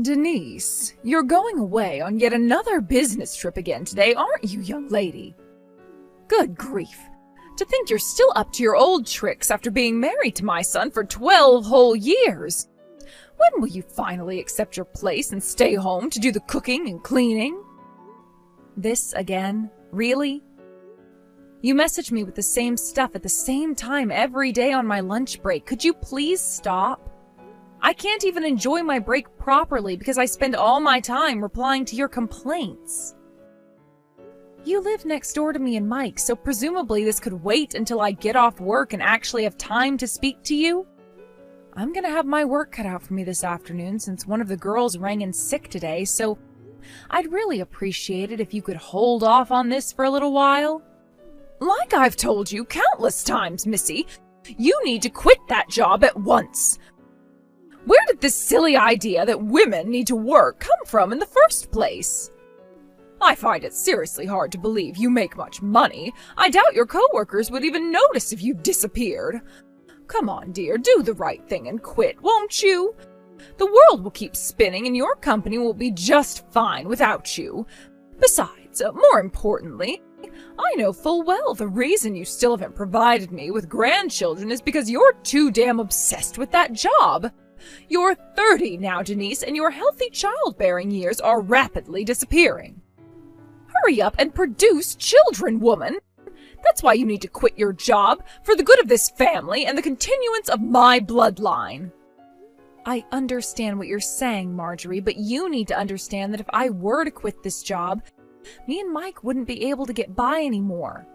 Denise, you're going away on yet another business trip again today, aren't you, young lady? Good grief. To think you're still up to your old tricks after being married to my son for 12 whole years. When will you finally accept your place and stay home to do the cooking and cleaning? This again? Really? You message me with the same stuff at the same time every day on my lunch break. Could you please stop? I can't even enjoy my break properly because I spend all my time replying to your complaints. You live next door to me and Mike, so presumably this could wait until I get off work and actually have time to speak to you. I'm gonna have my work cut out for me this afternoon since one of the girls rang in sick today, so I'd really appreciate it if you could hold off on this for a little while. Like I've told you countless times, Missy, you need to quit that job at once. Where did this silly idea that women need to work come from in the first place? I find it seriously hard to believe you make much money. I doubt your coworkers would even notice if you disappeared. Come on, dear, do the right thing and quit, won't you? The world will keep spinning and your company will be just fine without you. Besides, more importantly, I know full well the reason you still haven't provided me with grandchildren is because you're too damn obsessed with that job. You're 30 now, Denise, and your healthy childbearing years are rapidly disappearing. Hurry up and produce children, woman. That's why you need to quit your job, for the good of this family and the continuance of my bloodline. I understand what you're saying, Marjorie, but you need to understand that if I were to quit this job, me and Mike wouldn't be able to get by anymore.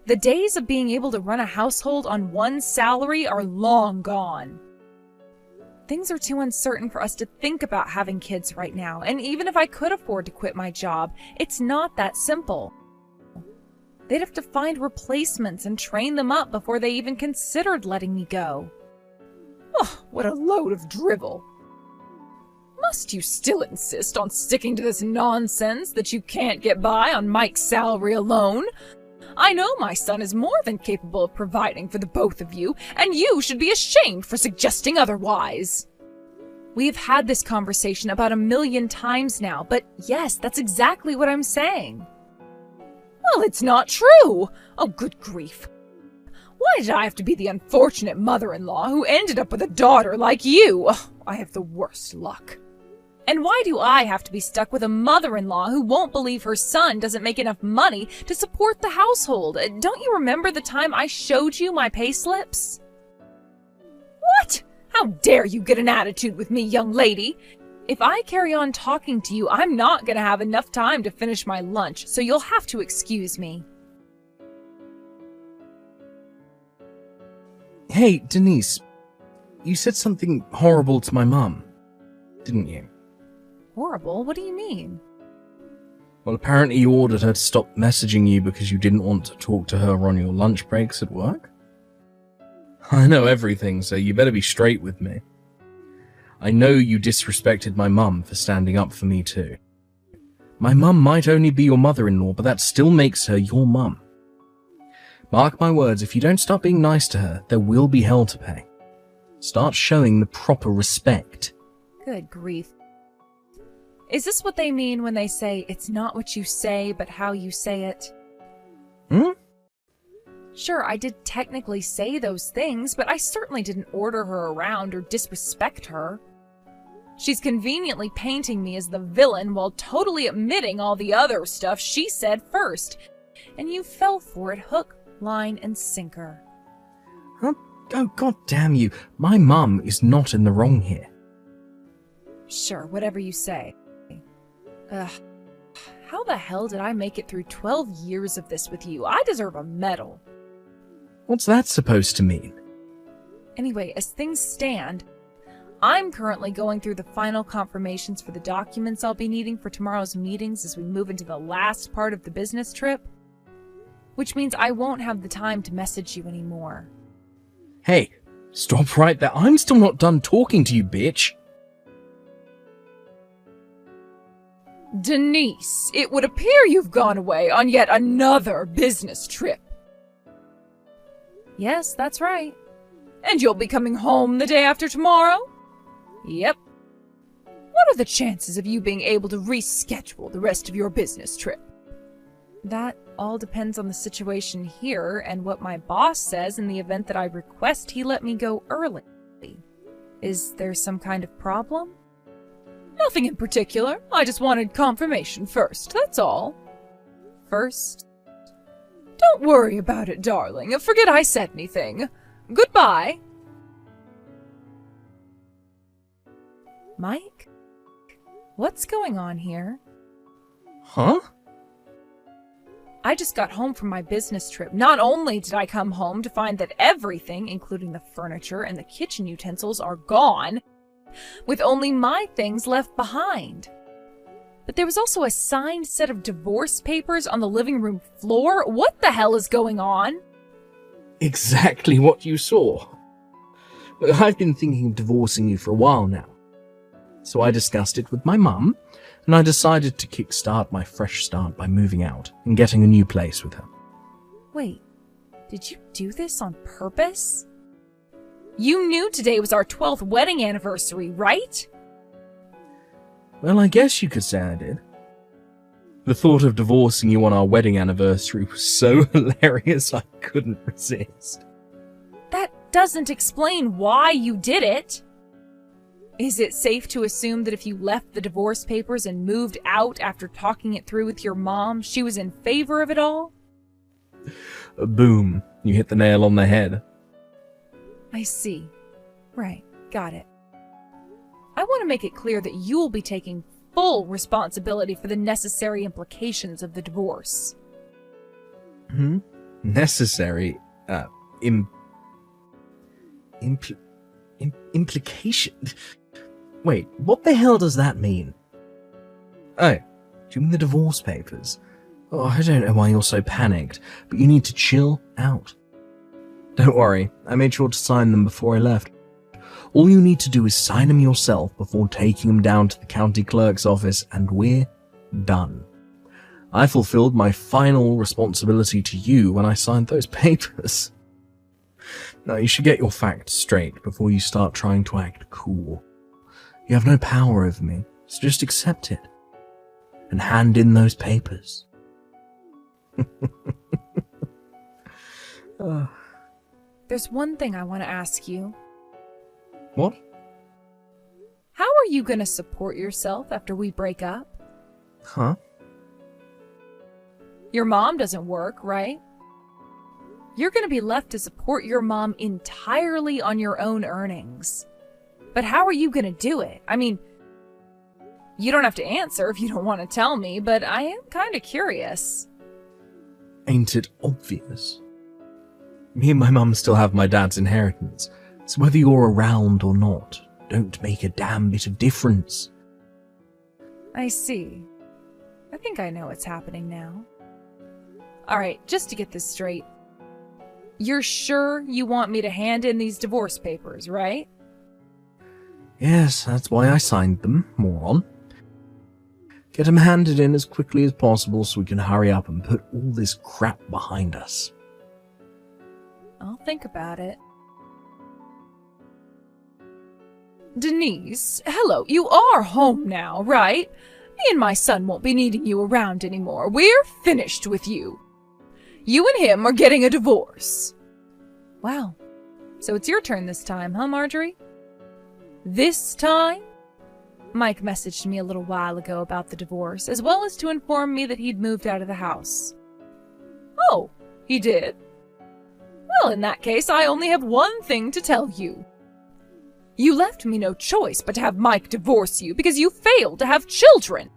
The days of being able to run a household on one salary are long gone. Things are too uncertain for us to think about having kids right now, and even if I could afford to quit my job, it's not that simple. They'd have to find replacements and train them up before they even considered letting me go. Oh, what a load of drivel. Must you still insist on sticking to this nonsense that you can't get by on Mike's salary alone? I know my son is more than capable of providing for the both of you, and you should be ashamed for suggesting otherwise. We've had this conversation about 1,000,000 times now, but yes, that's exactly what I'm saying. Well, it's not true! Oh, good grief. Why did I have to be the unfortunate mother-in-law who ended up with a daughter like you? Oh, I have the worst luck. And why do I have to be stuck with a mother-in-law who won't believe her son doesn't make enough money to support the household? Don't you remember the time I showed you my payslips? What? How dare you get an attitude with me, young lady? If I carry on talking to you, I'm not going to have enough time to finish my lunch, so you'll have to excuse me. Hey, Denise, you said something horrible to my mum, didn't you? Horrible? What do you mean? Well, apparently you ordered her to stop messaging you because you didn't want to talk to her on your lunch breaks at work? I know everything, so you better be straight with me. I know you disrespected my mum for standing up for me too. My mum might only be your mother-in-law, but that still makes her your mum. Mark my words, if you don't start being nice to her, there will be hell to pay. Start showing the proper respect. Good grief. Is this what they mean when they say, it's not what you say, but how you say it? Sure, I did technically say those things, but I certainly didn't order her around or disrespect her. She's conveniently painting me as the villain while totally omitting all the other stuff she said first. And you fell for it hook, line, and sinker. Oh, god damn you. My mum is not in the wrong here. Sure, whatever you say. Ugh. How the hell did I make it through 12 years of this with you? I deserve a medal. What's that supposed to mean? Anyway, as things stand, I'm currently going through the final confirmations for the documents I'll be needing for tomorrow's meetings as we move into the last part of the business trip. Which means I won't have the time to message you anymore. Hey, stop right there. I'm still not done talking to you, bitch. Denise, it would appear you've gone away on yet another business trip. Yes, that's right. And you'll be coming home the day after tomorrow? Yep. what are the chances of you being able to reschedule the rest of your business trip? That all depends on the situation here and what my boss says in the event that I request he let me go early. Is there some kind of problem? Nothing in particular. I just wanted confirmation first, that's all. First? Don't worry about it, darling. Forget I said anything. Goodbye. Mike? What's going on here? Huh? I just got home from my business trip. Not only did I come home to find that everything, including the furniture and the kitchen utensils, are gone, with only my things left behind. But there was also a signed set of divorce papers on the living room floor. What the hell is going on? Exactly what you saw. I've been thinking of divorcing you for a while now. So I discussed it with my mum, and I decided to kickstart my fresh start by moving out and getting a new place with her. Wait, did you do this on purpose? You knew today was our 12th wedding anniversary, right? Well, I guess you could say I did. The thought of divorcing you on our wedding anniversary was so hilarious I couldn't resist. That doesn't explain why you did it. Is it safe to assume that if you left the divorce papers and moved out after talking it through with your mom, she was in favor of it all? Boom. You hit the nail on the head. I see. Right. Got it. I want to make it clear that you'll be taking full responsibility for the necessary implications of the divorce. Necessary? Implication? Wait, what the hell does that mean? Oh, do you mean the divorce papers? Oh, I don't know why you're so panicked, but you need to chill out. Don't worry, I made sure to sign them before I left. All you need to do is sign them yourself before taking them down to the county clerk's office, and we're done. I fulfilled my final responsibility to you when I signed those papers. Now, you should get your facts straight before you start trying to act cool. You have no power over me, so just accept it. And hand in those papers. There's one thing I want to ask you. What? How are you going to support yourself after we break up? Huh? Your mom doesn't work, right? You're going to be left to support your mom entirely on your own earnings. But how are you going to do it? I mean, you don't have to answer if you don't want to tell me, but I am kind of curious. Ain't it obvious? Me and my mum still have my dad's inheritance, so whether you're around or not, don't make a damn bit of difference. I see. I think I know what's happening now. Alright, just to get this straight. You're sure you want me to hand in these divorce papers, right? Yes, that's why I signed them, moron. Get them handed in as quickly as possible so we can hurry up and put all this crap behind us. I'll think about it. Denise, hello, you are home now, right? Me and my son won't be needing you around anymore. We're finished with you. You and him are getting a divorce. Wow. So it's your turn this time, huh, Marjorie? This time? Mike messaged me a little while ago about the divorce, as well as to inform me that he'd moved out of the house. Oh, he did? Well, in that case, I only have one thing to tell you. You left me no choice but to have Mike divorce you because you failed to have children.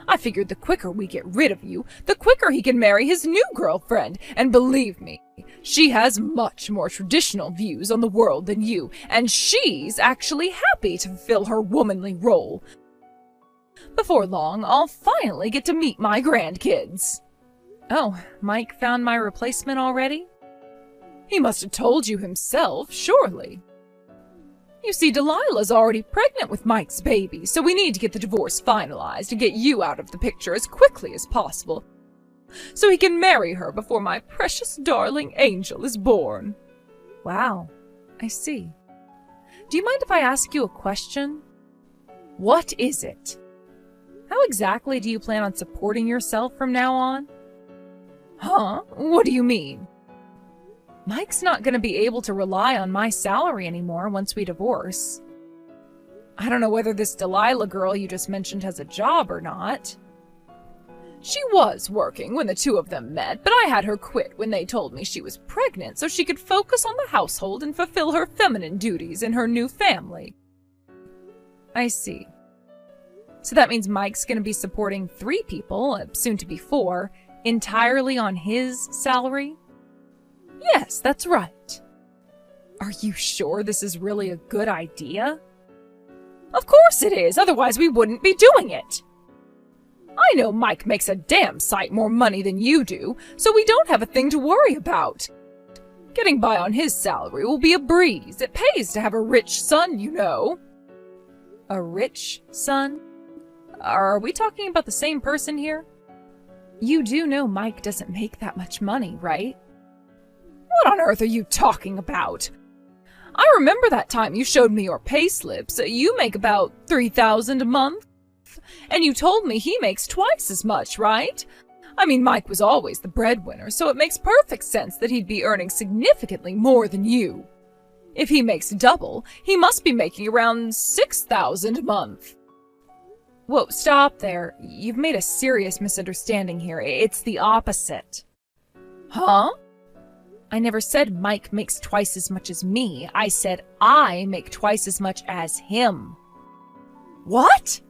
I figured the quicker we get rid of you, the quicker he can marry his new girlfriend. And believe me, she has much more traditional views on the world than you, and she's actually happy to fulfill her womanly role. Before long, I'll finally get to meet my grandkids. Oh, Mike found my replacement already? He must have told you himself, surely. You see, Delilah's already pregnant with Mike's baby, so we need to get the divorce finalized and get you out of the picture as quickly as possible, so he can marry her before my precious darling angel is born. Wow, I see. Do you mind if I ask you a question? What is it? How exactly do you plan on supporting yourself from now on? Huh? What do you mean? Mike's not going to be able to rely on my salary anymore once we divorce. I don't know whether this Delilah girl you just mentioned has a job or not. She was working when the two of them met, but I had her quit when they told me she was pregnant so she could focus on the household and fulfill her feminine duties in her new family. I see. So that means Mike's going to be supporting 3 people, soon to be 4, entirely on his salary? Yes, that's right. Are you sure this is really a good idea? Of course it is, otherwise we wouldn't be doing it. I know Mike makes a damn sight more money than you do, so we don't have a thing to worry about. Getting by on his salary will be a breeze. It pays to have a rich son, you know. A rich son? Are we talking about the same person here? You do know Mike doesn't make that much money, right? What on earth are you talking about? I remember that time you showed me your pay slips. You make about $3,000 a month. And you told me he makes twice as much, right? I mean, Mike was always the breadwinner, so it makes perfect sense that he'd be earning significantly more than you. If he makes double, he must be making around $6,000 a month. Whoa, stop there. You've made a serious misunderstanding here. It's the opposite. Huh? I never said Mike makes twice as much as me. I said I make twice as much as him. What?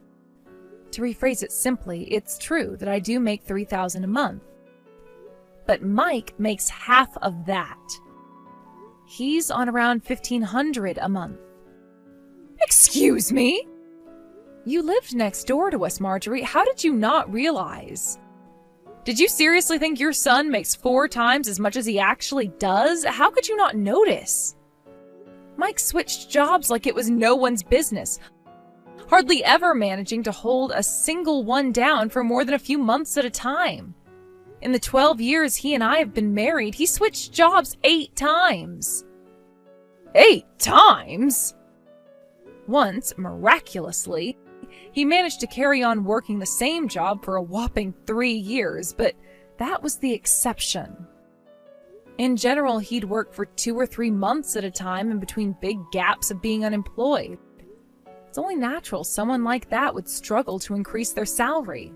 To rephrase it simply, it's true that I do make $3,000 a month. But Mike makes half of that. He's on around $1,500 a month. Excuse me? You lived next door to us, Marjorie. How did you not realize? Did you seriously think your son makes 4 times as much as he actually does? How could you not notice? Mike switched jobs like it was no one's business, hardly ever managing to hold a single one down for more than a few months at a time. In the 12 years he and I have been married, he switched jobs 8 times. 8 times? Once, miraculously, he managed to carry on working the same job for a whopping 3 years, but that was the exception. In general, he'd work for 2 or 3 months at a time in between big gaps of being unemployed. It's only natural someone like that would struggle to increase their salary.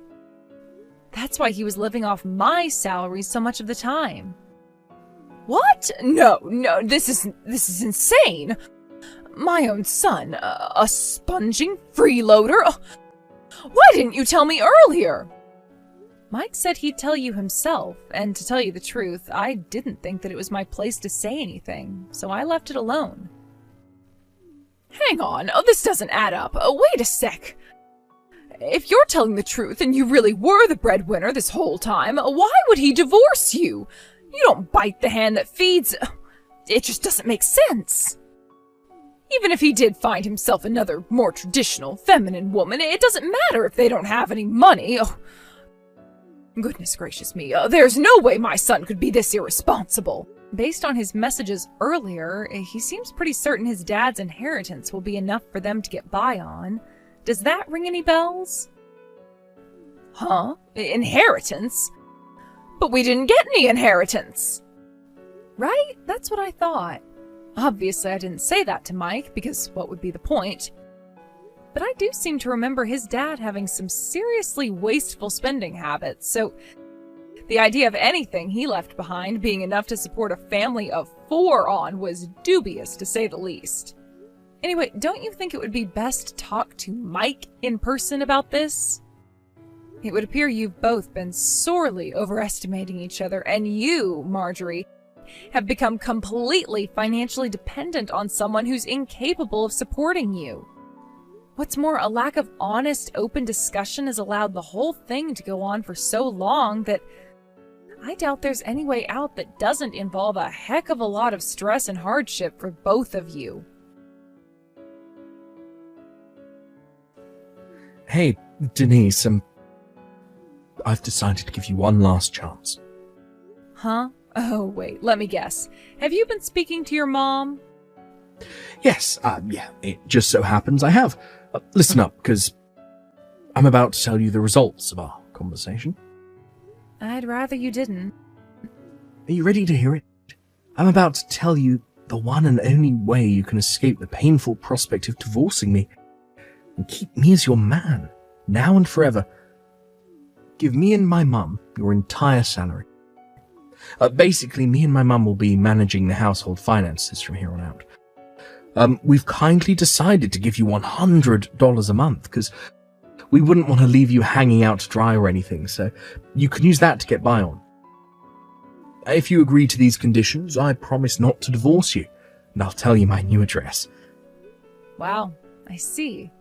That's why he was living off my salary so much of the time. What? No, this is insane. My own son, a sponging freeloader? Why didn't you tell me earlier? Mike said he'd tell you himself, and to tell you the truth, I didn't think that it was my place to say anything, so I left it alone. Hang on, this doesn't add up. Wait a sec. If you're telling the truth and you really were the breadwinner this whole time, why would he divorce you? You don't bite the hand that feeds. It just doesn't make sense. Even if he did find himself another, more traditional, feminine woman, it doesn't matter if they don't have any money. Oh, goodness gracious me, there's no way my son could be this irresponsible. Based on his messages earlier, he seems pretty certain his dad's inheritance will be enough for them to get by on. Does that ring any bells? Huh? Inheritance? But we didn't get any inheritance! Right? That's what I thought. Obviously, I didn't say that to Mike, because what would be the point? But I do seem to remember his dad having some seriously wasteful spending habits, so the idea of anything he left behind being enough to support a family of 4 on was dubious, to say the least. Anyway, don't you think it would be best to talk to Mike in person about this? It would appear you've both been sorely overestimating each other, and you, Marjorie, have become completely financially dependent on someone who's incapable of supporting you. What's more, a lack of honest, open discussion has allowed the whole thing to go on for so long that I doubt there's any way out that doesn't involve a heck of a lot of stress and hardship for both of you. Hey, Denise, I've decided to give you one last chance. Huh? Oh, wait, let me guess. Have you been speaking to your mom? Yes, yeah, it just so happens I have. Listen up, because I'm about to tell you the results of our conversation. I'd rather you didn't. Are you ready to hear it? I'm about to tell you the one and only way you can escape the painful prospect of divorcing me and keep me as your man, now and forever. Give me and my mum your entire salary. Basically, me and my mum will be managing the household finances from here on out. We've kindly decided to give you $100 a month because we wouldn't want to leave you hanging out to dry or anything, so you can use that to get by on. If you agree to these conditions, I promise not to divorce you, and I'll tell you my new address. Wow, I see.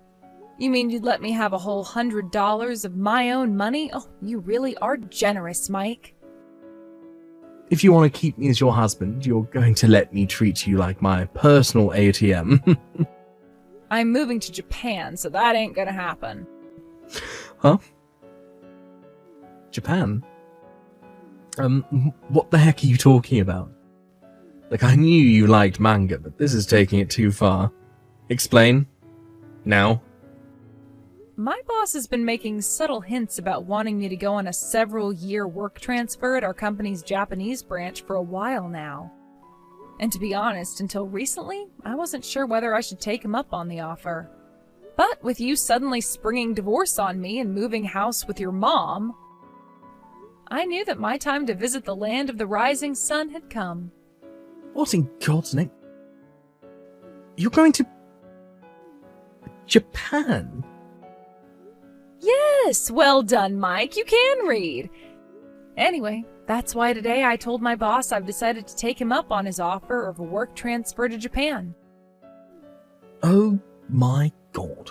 You mean you'd let me have a whole $100 of my own money? Oh, you really are generous, Mike. If you want to keep me as your husband, you're going to let me treat you like my personal ATM. I'm moving to Japan, so that ain't gonna happen. Huh? Japan? What the heck are you talking about? Like, I knew you liked manga, but this is taking it too far. Explain. Now. My boss has been making subtle hints about wanting me to go on a several-year work transfer at our company's Japanese branch for a while now. And to be honest, until recently, I wasn't sure whether I should take him up on the offer. But with you suddenly springing divorce on me and moving house with your mom, I knew that my time to visit the land of the rising sun had come. What in God's name? You're going to Japan? Yes, well done, Mike. You can read. Anyway, that's why today I told my boss I've decided to take him up on his offer of a work transfer to Japan. Oh my God.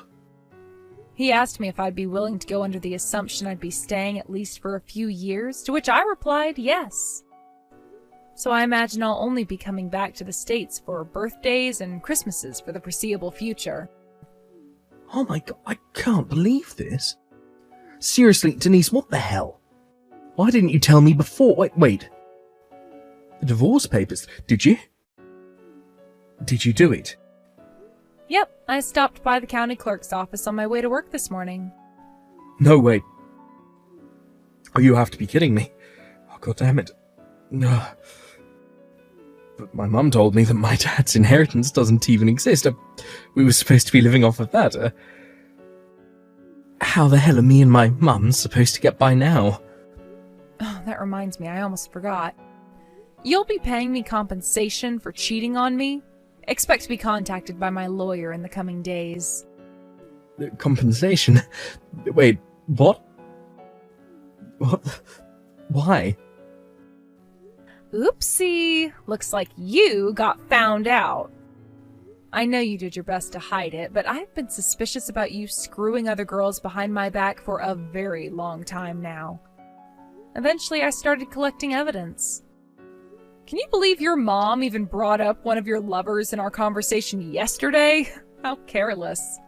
He asked me if I'd be willing to go under the assumption I'd be staying at least for a few years, to which I replied yes. So I imagine I'll only be coming back to the States for birthdays and Christmases for the foreseeable future. Oh my God, I can't believe this. Seriously, Denise, what the hell? Why didn't you tell me before? Wait. The divorce papers, did you? Did you do it? Yep, I stopped by the county clerk's office on my way to work this morning. No, wait. Oh, you have to be kidding me. Oh, God damn it. But my mum told me that my dad's inheritance doesn't even exist. We were supposed to be living off of that. How the hell are me and my mum supposed to get by now? Oh, that reminds me, I almost forgot. You'll be paying me compensation for cheating on me. Expect to be contacted by my lawyer in the coming days. Compensation? Wait, what? What? Why? Oopsie. Looks like you got found out. I know you did your best to hide it, but I've been suspicious about you screwing other girls behind my back for a very long time now. Eventually, I started collecting evidence. Can you believe your mom even brought up one of your lovers in our conversation yesterday? How careless.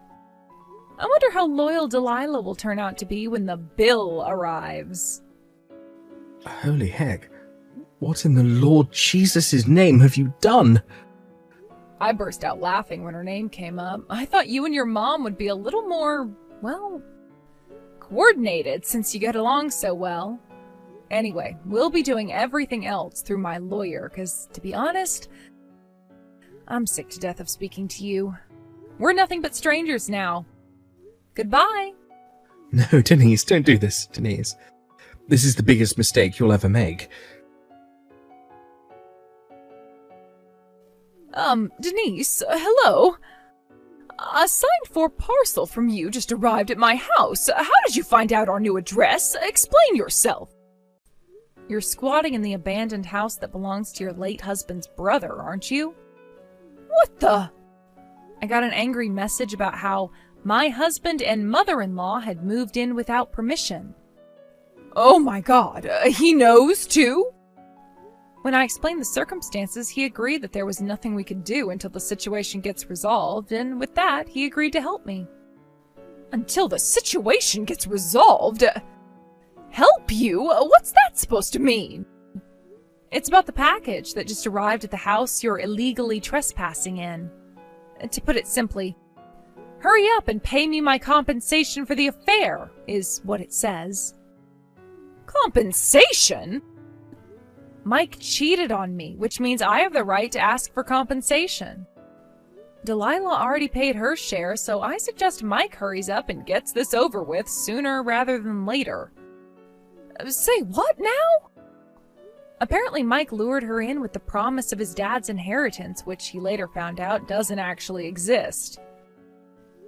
I wonder how loyal Delilah will turn out to be when the bill arrives. Holy heck. What in the Lord Jesus' name have you done? I burst out laughing when her name came up. I thought you and your mom would be a little more, well, coordinated since you get along so well. Anyway, we'll be doing everything else through my lawyer, because, to be honest, I'm sick to death of speaking to you. We're nothing but strangers now. Goodbye. No, Denise, don't do this, Denise. This is the biggest mistake you'll ever make. Denise, hello? A signed-for parcel from you just arrived at my house. How did you find out our new address? Explain yourself. You're squatting in the abandoned house that belongs to your late husband's brother, aren't you? What the? I got an angry message about how my husband and mother-in-law had moved in without permission. Oh my God, he knows too? When I explained the circumstances, he agreed that there was nothing we could do until the situation gets resolved, and with that, he agreed to help me. Until the situation gets resolved? Help you? What's that supposed to mean? It's about the package that just arrived at the house you're illegally trespassing in. To put it simply, Hurry up and pay me my compensation for the affair, is what it says. Compensation? Mike cheated on me, which means I have the right to ask for compensation. Delilah already paid her share, so I suggest Mike hurries up and gets this over with sooner rather than later. Say what now? Apparently Mike lured her in with the promise of his dad's inheritance, which he later found out doesn't actually exist.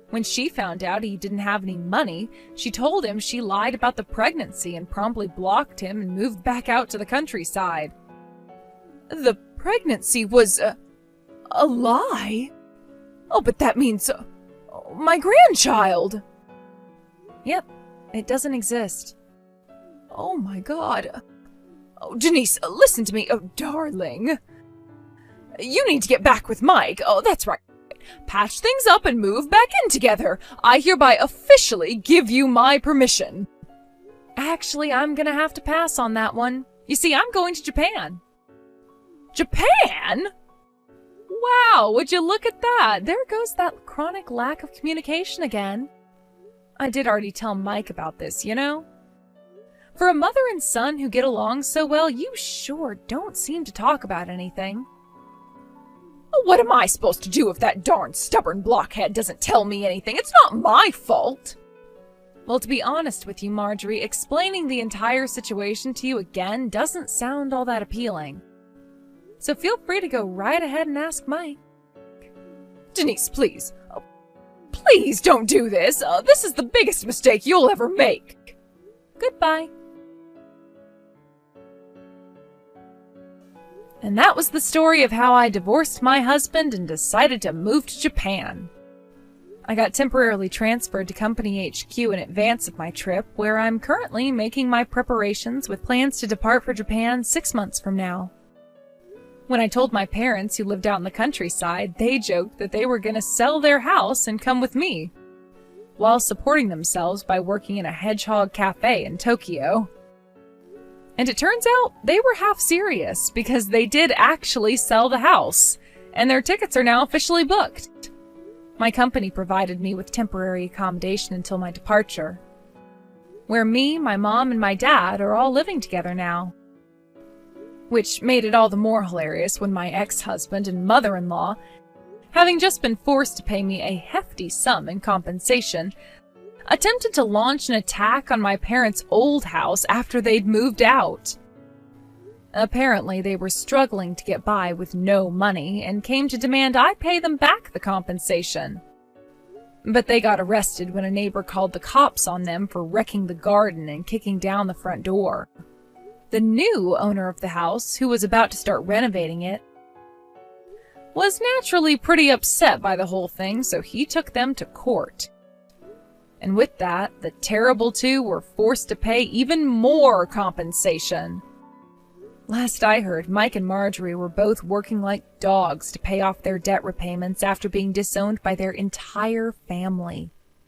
When she found out he didn't have any money, she told him she lied about the pregnancy and promptly blocked him and moved back out to the countryside. The pregnancy was a lie? Oh, but that means my grandchild. Yep, it doesn't exist. Oh my God. Oh, Denise, listen to me. Oh, darling. You need to get back with Mike. Oh, that's right. Patch things up and move back in together. I hereby officially give you my permission. Actually, I'm gonna have to pass on that one. You see, I'm going to Japan. Japan? Wow, would you look at that? There goes that chronic lack of communication again. I did already tell Mike about this, you know? For a mother and son who get along so well, you sure don't seem to talk about anything. What am I supposed to do if that darn stubborn blockhead doesn't tell me anything? It's not my fault. Well, to be honest with you, Marjorie, explaining the entire situation to you again doesn't sound all that appealing. So feel free to go right ahead and ask Mike. Denise, please. Oh, please don't do this. This is the biggest mistake you'll ever make. Goodbye. And that was the story of how I divorced my husband and decided to move to Japan. I got temporarily transferred to Company HQ in advance of my trip, where I'm currently making my preparations with plans to depart for Japan 6 months from now. When I told my parents, who lived out in the countryside, they joked that they were going to sell their house and come with me, while supporting themselves by working in a hedgehog cafe in Tokyo. And it turns out they were half serious, because they did actually sell the house, and their tickets are now officially booked. My company provided me with temporary accommodation until my departure, where me, my mom, and my dad are all living together now. Which made it all the more hilarious when my ex-husband and mother-in-law, having just been forced to pay me a hefty sum in compensation, attempted to launch an attack on my parents' old house after they'd moved out. Apparently, they were struggling to get by with no money and came to demand I pay them back the compensation. But they got arrested when a neighbor called the cops on them for wrecking the garden and kicking down the front door. The new owner of the house, who was about to start renovating it, was naturally pretty upset by the whole thing, so he took them to court. And with that, the terrible two were forced to pay even more compensation. Last I heard, Mike and Marjorie were both working like dogs to pay off their debt repayments after being disowned by their entire family.